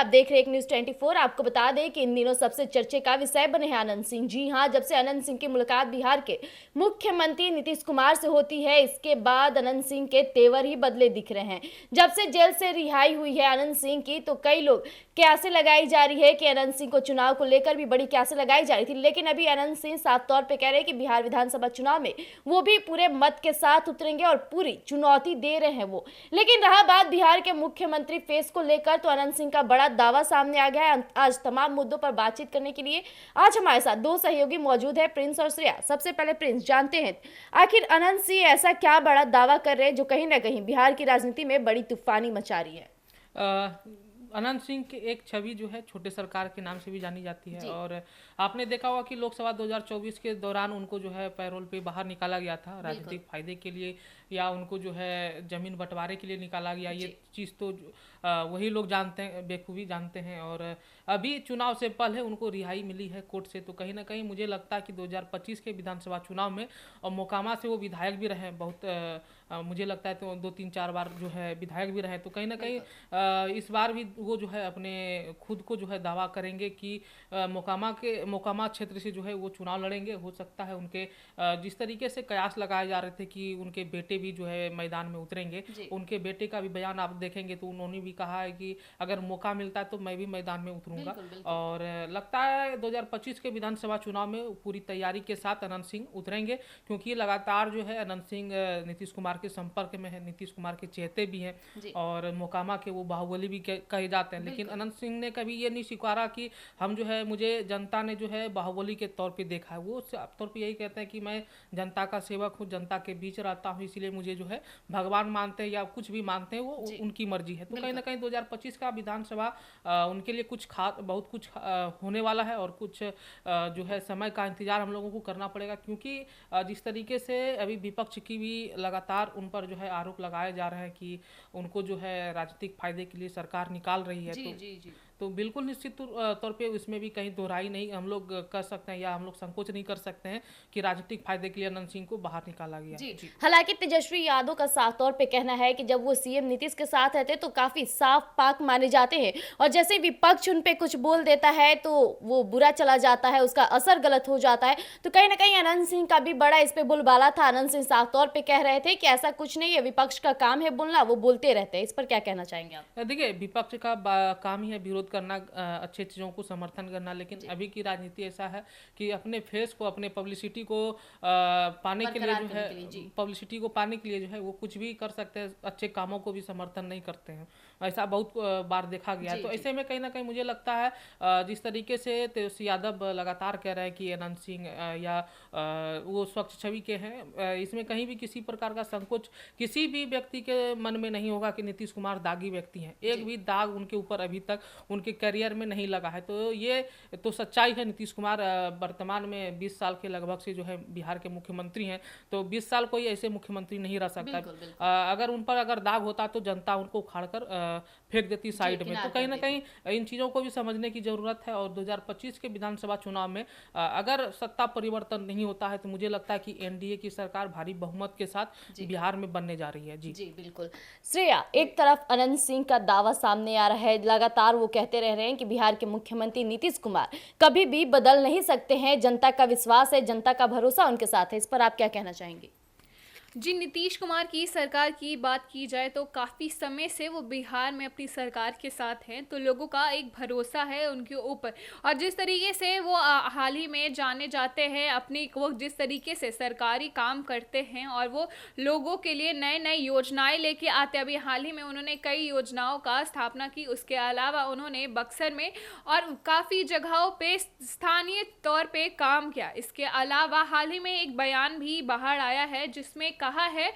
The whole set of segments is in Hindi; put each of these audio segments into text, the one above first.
आप देख रहे हैं एक न्यूज़ 24। आपको बता दें कि इन दिनों सबसे चर्चे का विषय बने हैं अनंत सिंह। जी हां, जब से अनंत सिंह की मुलाकात बिहार के मुख्यमंत्री नीतीश कुमार से होती है, इसके बाद अनंत सिंह के तेवर ही बदले दिख रहे हैं। जब से जेल से रिहाई हुई है अनंत सिंह की, तो कई लोग क्यासें लगाई जा रही है कि अनंत सिंह को चुनाव को लेकर भी बड़ी क्यासें लगाई जा रही थी, लेकिन अभी अनंत सिंह साफ तौर पर कह रहे हैं कि बिहार विधानसभा चुनाव में वो भी पूरे मत के साथ उतरेंगे और पूरी चुनौती दे रहे हैं वो। लेकिन रहा बात बिहार के मुख्यमंत्री फेस को लेकर, तो अनंत सिंह का बड़ा दावा सामने आ गया है। आज तमाम मुद्दों पर बातचीत करने के लिए आज हमारे साथ दो सहयोगी मौजूद है, प्रिंस और श्रेया। सबसे पहले प्रिंस, जानते हैं आखिर अनंत सिंह ऐसा क्या बड़ा दावा कर रहे हैं जो कहीं ना कहीं बिहार की राजनीति में बड़ी तूफानी मचा रही है? अनंत सिंह की एक छवि जो है छोटे सरकार के नाम से भी जानी जाती है, और आपने देखा होगा कि लोकसभा 2024 के दौरान उनको जो है पैरोल पे बाहर निकाला गया था राजनीतिक फायदे के लिए, या उनको जो है जमीन बंटवारे के लिए निकाला गया। ये चीज़ तो वही लोग जानते हैं, बेखूबी जानते हैं। और अभी चुनाव से पहले उनको रिहाई मिली है कोर्ट से, तो कहीं ना कहीं मुझे लगता है कि 2025 के विधानसभा चुनाव में, और मोकामा से वो विधायक भी रहे बहुत, मुझे लगता है तो 2-3-4 बार जो है विधायक भी रहे, तो कहीं ना कहीं इस बार भी वो जो है अपने खुद को जो है दावा करेंगे कि मोकामा क्षेत्र से जो है वो चुनाव लड़ेंगे। हो सकता है उनके जिस तरीके से कयास लगाए जा रहे थे कि उनके बेटे भी जो है मैदान में उतरेंगे, उनके बेटे का भी बयान आप देखेंगे तो उन्होंने भी कहा है कि अगर मौका मिलता है तो मैं भी मैदान में उतरूंगा। और लगता है 2025 के विधानसभा चुनाव में पूरी तैयारी के साथ अनंत सिंह उतरेंगे, क्योंकि लगातार जो है अनंत सिंह नीतीश कुमार के संपर्क में है, नीतीश कुमार के चहेते भी हैं, और मोकामा के वो बाहुबली भी कहे जाते हैं। लेकिन अनंत सिंह ने कभी ये नहीं स्वीकारा कि हम जो है, मुझे जनता ने जो है बाहुबली के तौर पे देखा है। वो साफ तौर पे यही कहते हैं कि मैं जनता का सेवक हूँ, जनता के बीच रहता हूँ, इसीलिए मुझे जो है भगवान मानते हैं या कुछ भी मानते हैं, वो उनकी मर्जी है। तो कहीं ना कहीं 2025 का विधानसभा उनके लिए कुछ बहुत कुछ होने वाला है, और कुछ जो है समय का इंतजार हम लोगों को करना पड़ेगा, क्योंकि जिस तरीके से अभी विपक्ष की भी लगातार उन पर जो है आरोप लगाए जा रहे हैं कि उनको जो है राजनीतिक फायदे के लिए सरकार निकाल रही है। तो बिल्कुल निश्चित तौर पे इसमें भी कहीं दोहराई नहीं हम लोग कर सकते हैं, या हम लोग संकोच नहीं कर सकते हैं कि राजनीतिक फायदे के लिए अनंत सिंह को बाहर निकाला गया। जी। हालांकि तेजस्वी यादव का साफ तौर पे कहना है कि जब वो सीएम नीतीश के साथ रहते तो काफी साफ पाक माने जाते हैं, और जैसे विपक्ष उन पे कुछ बोल देता है तो वो बुरा चला जाता है, उसका असर गलत हो जाता है। तो कहीं ना कहीं अनंत सिंह का भी बड़ा इस पे बोलबाला था। अनंत सिंह साफ तौर पे कह रहे थे कि ऐसा कुछ नहीं है, विपक्ष का काम है बोलना, वो बोलते रहते हैं। इस पर क्या कहना चाहेंगे आप? देखिए, विपक्ष का काम ही है विरोध करना, अच्छे चीज़ों को समर्थन करना, लेकिन अभी की राजनीति ऐसा है कि अपने फेस को, अपने पब्लिसिटी को पाने के लिए जो है, पब्लिसिटी को पाने के लिए जो है वो कुछ भी कर सकते हैं, अच्छे कामों को भी समर्थन नहीं करते हैं। ऐसा बहुत बार देखा गया है। तो ऐसे में कहीं ना कहीं मुझे लगता है जिस तरीके से तेजस्वी यादव लगातार कह रहे हैं कि अनंत सिंह या वो स्वच्छ छवि के हैं, इसमें कहीं भी किसी प्रकार का संकोच किसी भी व्यक्ति के मन में नहीं होगा कि नीतीश कुमार दागी व्यक्ति हैं। एक भी दाग उनके ऊपर अभी तक उनके करियर में नहीं लगा है। तो ये तो सच्चाई है। नीतीश कुमार वर्तमान में 20 साल के लगभग से जो है बिहार के मुख्यमंत्री हैं, तो 20 साल कोई ऐसे मुख्यमंत्री नहीं रह सकता। अगर उन पर अगर दाग होता तो जनता उनको उखाड़कर फेंक देती साइड में। तो कहीं ना कहीं इन चीज़ों को भी समझने की ज़रूरत है, और 2025 के विधानसभा चुनाव में अगर सत्ता परिवर्तन नहीं होता है तो मुझे लगता है कि एनडीए की सरकार भारी बहुमत के साथ बिहार में बनने जा रही है। जी बिल्कुल। श्रेया, एक तरफ अनंत सिंह का दावा सामने आ रहा है, लगातार वो कहते रह रहे हैं कि बिहार के मुख्यमंत्री नीतीश कुमार कभी भी बदल नहीं सकते हैं, जनता का विश्वास है, जनता का भरोसा उनके साथ है। इस पर आप क्या कहना चाहेंगे? जी, नीतीश कुमार की सरकार की बात की जाए तो काफ़ी समय से वो बिहार में अपनी सरकार के साथ हैं, तो लोगों का एक भरोसा है उनके ऊपर। और जिस तरीके से वो हाल ही में जाने जाते हैं, अपनी वो जिस तरीके से सरकारी काम करते हैं और वो लोगों के लिए नए नए योजनाएं लेके आते हैं। अभी हाल ही में उन्होंने कई योजनाओं का स्थापना की, उसके अलावा उन्होंने बक्सर में और काफ़ी जगहों पे स्थानीय तौर पे काम किया। इसके अलावा हाल ही में एक बयान भी बाहर आया है जिसमें कहा है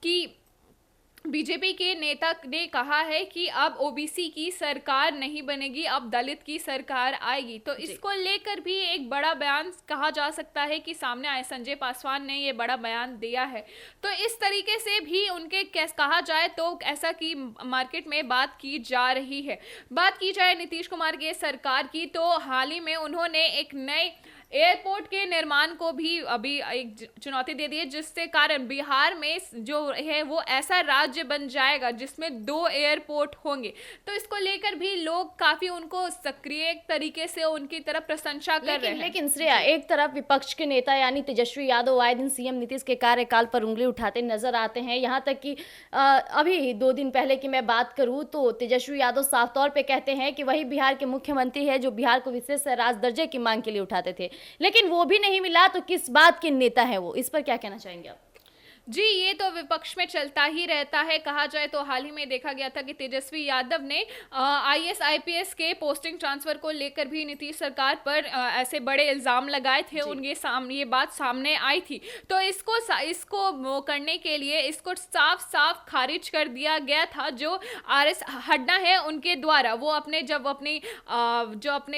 कि बीजेपी के नेता ने कहा है कि अब ओबीसी की सरकार नहीं बनेगी, अब दलित की सरकार आएगी। तो इसको लेकर भी एक बड़ा बयान कहा जा सकता है कि सामने आए। संजय पासवान ने ये बड़ा बयान दिया है। तो इस तरीके से भी उनके कहा जाए तो ऐसा कि मार्केट में बात की जा रही है। बात की जाए नीतीश कुमार के सरकार की, तो हाल ही में उन्होंने एक एयरपोर्ट के निर्माण को भी अभी एक चुनौती दे दी है, जिससे कारण बिहार में जो है वो ऐसा राज्य बन जाएगा जिसमें 2 एयरपोर्ट होंगे। तो इसको लेकर भी लोग काफी उनको सक्रिय तरीके से उनकी तरफ प्रशंसा कर रहे हैं। लेकिन श्रेया, एक तरफ विपक्ष के नेता यानी तेजस्वी यादव आए दिन सीएम नीतीश के कार्यकाल पर उंगली उठाते नजर आते हैं। यहाँ तक कि अभी 2 दिन पहले की मैं बात करूं तो तेजस्वी यादव साफ तौर पे कहते हैं कि वही बिहार के मुख्यमंत्री है जो बिहार को विशेष राज दर्जे की मांग के लिए उठाते थे, लेकिन वो भी नहीं मिला। तो किस बात के नेता है वो, इस पर क्या कहना चाहेंगे आप? जी, ये तो विपक्ष में चलता ही रहता है। कहा जाए तो हाल ही में देखा गया था कि तेजस्वी यादव ने आईएएस आईपीएस के पोस्टिंग ट्रांसफर को लेकर भी नीतीश सरकार पर ऐसे बड़े इल्जाम लगाए थे। उनके सामने ये बात सामने आई थी, तो इसको करने के लिए इसको साफ साफ खारिज कर दिया गया था। जो आरएस हड्डा है उनके द्वारा वो अपने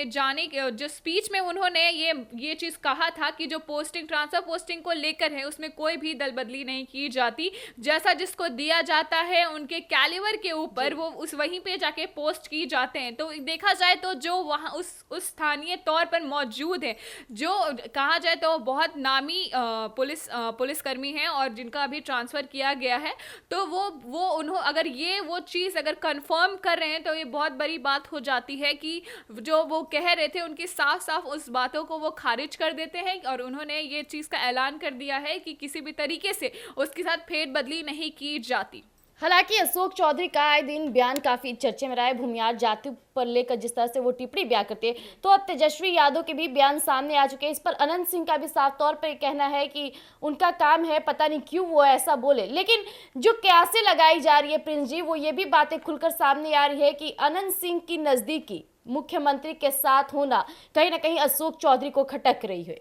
जाने के जो स्पीच में उन्होंने ये चीज कहा था कि जो पोस्टिंग को लेकर है उसमें कोई भी दल बदली नहीं की जाती, जैसा जिसको दिया जाता है उनके कैलिबर के ऊपर वो उस वहीं पे जाके पोस्ट की जाते हैं। तो देखा जाए तो जो वहाँ उस स्थानीय तौर पर मौजूद है, जो कहा जाए तो बहुत नामी पुलिसकर्मी हैं और जिनका अभी ट्रांसफर किया गया है, तो वो उन्होंने अगर वो चीज़ अगर कंफर्म कर रहे हैं तो ये बहुत बड़ी बात हो जाती है कि जो वो कह रहे थे उनकी साफ साफ उस बातों को वो खारिज कर देते हैं और उन्होंने ये चीज़ का ऐलान कर दिया है कि किसी भी तरीके से उसके साथ फेरबदली नहीं की जाती। हालांकि अशोक चौधरी का आए दिन बयान काफी चर्चे में रहा है। भूमिहार जाति पर लेकर जिस तरह से वो टिप्पणी बयान करते हैं, तो अब तेजस्वी यादव के भी बयान सामने आ चुके हैं। इस पर अनंत सिंह का भी साफ तौर पर कहना है कि उनका काम है, पता नहीं क्यों वो ऐसा बोले। लेकिन जो कैसे लगाई जा रही है प्रिंस जी, वो ये भी बातें खुलकर सामने आ रही है कि अनंत सिंह की नजदीकी मुख्यमंत्री के साथ होना कहीं ना कहीं अशोक चौधरी को खटक रही है।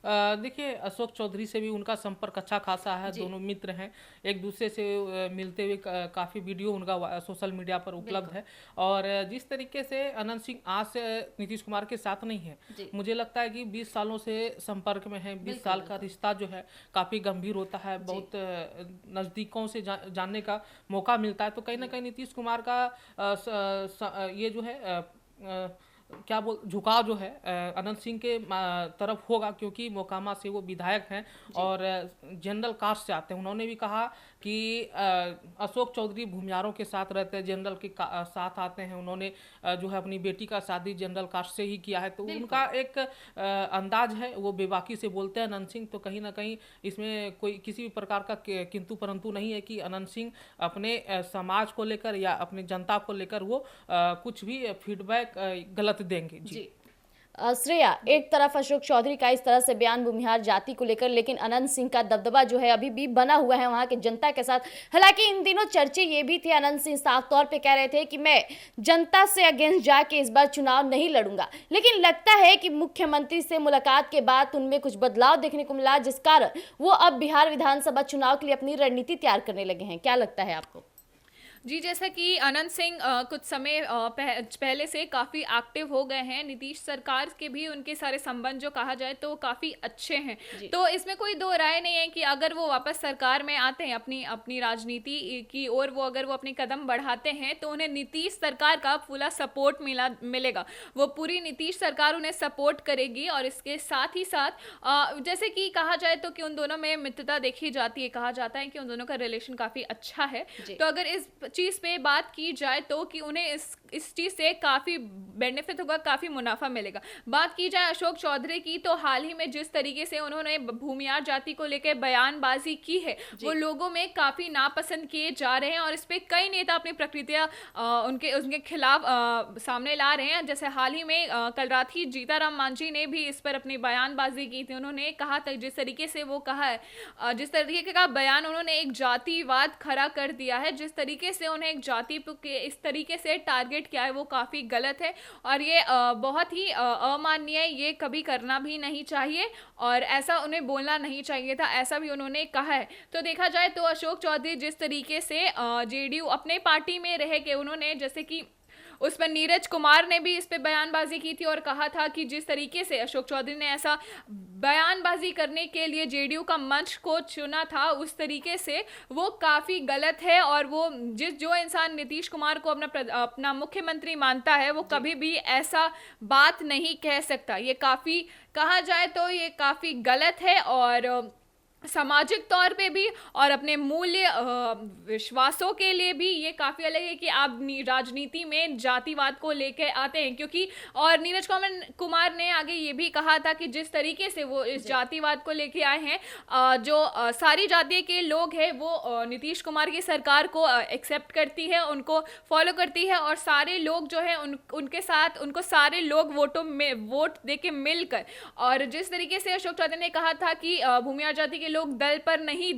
देखिए, अशोक चौधरी से भी उनका संपर्क अच्छा खासा है, दोनों मित्र हैं, एक दूसरे से मिलते हुए काफ़ी वीडियो उनका सोशल मीडिया पर उपलब्ध है। और जिस तरीके से अनंत सिंह आज से नीतीश कुमार के साथ नहीं है, मुझे लगता है कि 20 सालों से संपर्क में है। 20 साल का रिश्ता जो है काफ़ी गंभीर होता है, बहुत नज़दीकों से जानने का मौका मिलता है। तो कहीं ना कहीं नीतीश कुमार का ये जो है झुकाव जो है अनंत सिंह के तरफ होगा, क्योंकि मोकामा से वो विधायक हैं और जनरल कास्ट से आते हैं। उन्होंने भी कहा कि अशोक चौधरी भूमिहारों के साथ रहते हैं, जनरल के साथ आते हैं। उन्होंने जो है अपनी बेटी का शादी जनरल कास्ट से ही किया है, तो उनका एक अंदाज है, वो बेबाकी से बोलते हैं अनंत सिंह। तो कहीं ना कहीं इसमें कोई किसी भी प्रकार का किंतु परंतु नहीं है कि अनंत सिंह अपने समाज को लेकर या अपनी जनता को लेकर वो कुछ भी फीडबैक गलत देंगे। जी श्रेया, एक तरफ अशोक चौधरी का इस तरह से बयान भूमिहार जाति को लेकर, लेकिन अनंत सिंह का दबदबा जो है अभी भी बना हुआ है वहां के जनता के साथ। हालांकि इन दिनों चर्चे ये भी थे, अनंत सिंह साफ तौर पे कह रहे थे कि मैं जनता से अगेंस्ट जाके इस बार चुनाव नहीं लड़ूंगा, लेकिन लगता है कि मुख्यमंत्री से मुलाकात के बाद उनमें कुछ बदलाव देखने को मिला, जिस कारण वो अब बिहार विधानसभा चुनाव के लिए अपनी रणनीति तैयार करने लगे हैं। क्या लगता है आपको? जी, जैसा कि अनंत सिंह कुछ समय पहले से काफ़ी एक्टिव हो गए हैं। नीतीश सरकार के भी उनके सारे संबंध जो कहा जाए तो काफ़ी अच्छे हैं। तो इसमें कोई दो राय नहीं है कि अगर वो वापस सरकार में आते हैं, अपनी राजनीति की ओर वो अगर वो अपनी कदम बढ़ाते हैं, तो उन्हें नीतीश सरकार का पूरा सपोर्ट मिलेगा। वो पूरी नीतीश सरकार उन्हें सपोर्ट करेगी। और इसके साथ ही साथ जैसे कि कहा जाए तो कि उन दोनों में मित्रता देखी जाती है, कहा जाता है कि उन दोनों का रिलेशन काफ़ी अच्छा है। तो अगर इस चीज़ पे बात की जाए तो कि उन्हें इस चीज़ से काफ़ी बेनिफिट होगा, काफ़ी मुनाफा मिलेगा। बात की जाए अशोक चौधरी की, तो हाल ही में जिस तरीके से उन्होंने भूमिहार जाति को लेकर बयानबाजी की है, वो लोगों में काफ़ी नापसंद किए जा रहे हैं। और इस पर कई नेता अपनी प्रकृतियाँ उनके खिलाफ सामने ला रहे हैं। जैसे हाल ही में कल रात ही जीताराम मांझी ने भी इस पर अपनी बयानबाजी की थी। उन्होंने कहा था, जिस तरीके से वो कहा है, जिस तरीके का बयान उन्होंने एक जातिवाद खड़ा कर दिया है, जिस तरीके से उन्हें एक जाति के इस तरीके से टारगेट किया है, वो काफ़ी गलत है और ये बहुत ही अमाननीय है। ये कभी करना भी नहीं चाहिए और ऐसा उन्हें बोलना नहीं चाहिए था, ऐसा भी उन्होंने कहा है। तो देखा जाए तो अशोक चौधरी जिस तरीके से जेडीयू अपने पार्टी में रह के उन्होंने जैसे कि उस पर नीरज कुमार ने भी इस पे बयानबाजी की थी और कहा था कि जिस तरीके से अशोक चौधरी ने ऐसा बयानबाजी करने के लिए जेडीयू का मंच को चुना था, उस तरीके से वो काफ़ी गलत है। और वो जो इंसान नीतीश कुमार को अपना मुख्यमंत्री मानता है, वो कभी भी ऐसा बात नहीं कह सकता। ये काफ़ी, कहा जाए तो ये काफ़ी गलत है और सामाजिक तौर पे भी और अपने मूल्य विश्वासों के लिए भी ये काफ़ी अलग है कि आप राजनीति में जातिवाद को लेके आते हैं। क्योंकि और नीरज कुमार ने आगे ये भी कहा था कि जिस तरीके से वो इस जातिवाद को लेके आए हैं, जो सारी जाति के लोग हैं वो नीतीश कुमार की सरकार को एक्सेप्ट करती है, उनको फॉलो करती है और सारे लोग जो है उनके साथ, उनको सारे लोग वोट दे के मिलकर। और जिस तरीके से अशोक चौधरी ने कहा था कि भूमिया जाति के लोग दल पर नहीं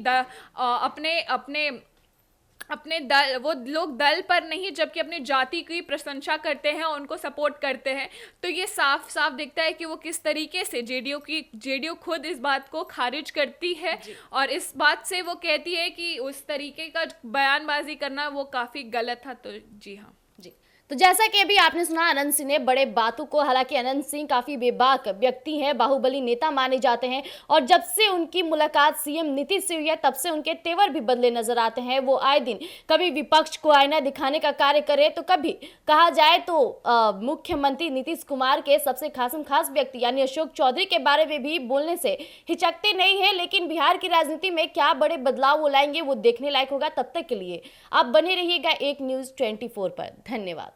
अपने दल, वो लोग दल पर नहीं जबकि अपनी जाति की प्रशंसा करते हैं, उनको सपोर्ट करते हैं, तो ये साफ साफ दिखता है कि वो किस तरीके से जेडीयू खुद इस बात को खारिज करती है और इस बात से वो कहती है कि उस तरीके का बयानबाजी करना वो काफ़ी गलत था। तो जी हाँ जी, तो जैसा कि अभी आपने सुना अनंत सिंह ने बड़े बातों को, हालांकि अनंत सिंह काफी बेबाक व्यक्ति हैं, बाहुबली नेता माने जाते हैं और जब से उनकी मुलाकात सीएम नीतीश से हुई है तब से उनके तेवर भी बदले नजर आते हैं। वो आए दिन कभी विपक्ष को आईना दिखाने का कार्य करे तो कभी कहा जाए तो मुख्यमंत्री नीतीश कुमार के सबसे खास व्यक्ति यानी अशोक चौधरी के बारे में भी बोलने से हिचकते नहीं है। लेकिन बिहार की राजनीति में क्या बड़े बदलाव वो लाएंगे वो देखने लायक होगा। तब तक के लिए आप बने रहिएगा एक न्यूज़ 24 पर। धन्यवाद।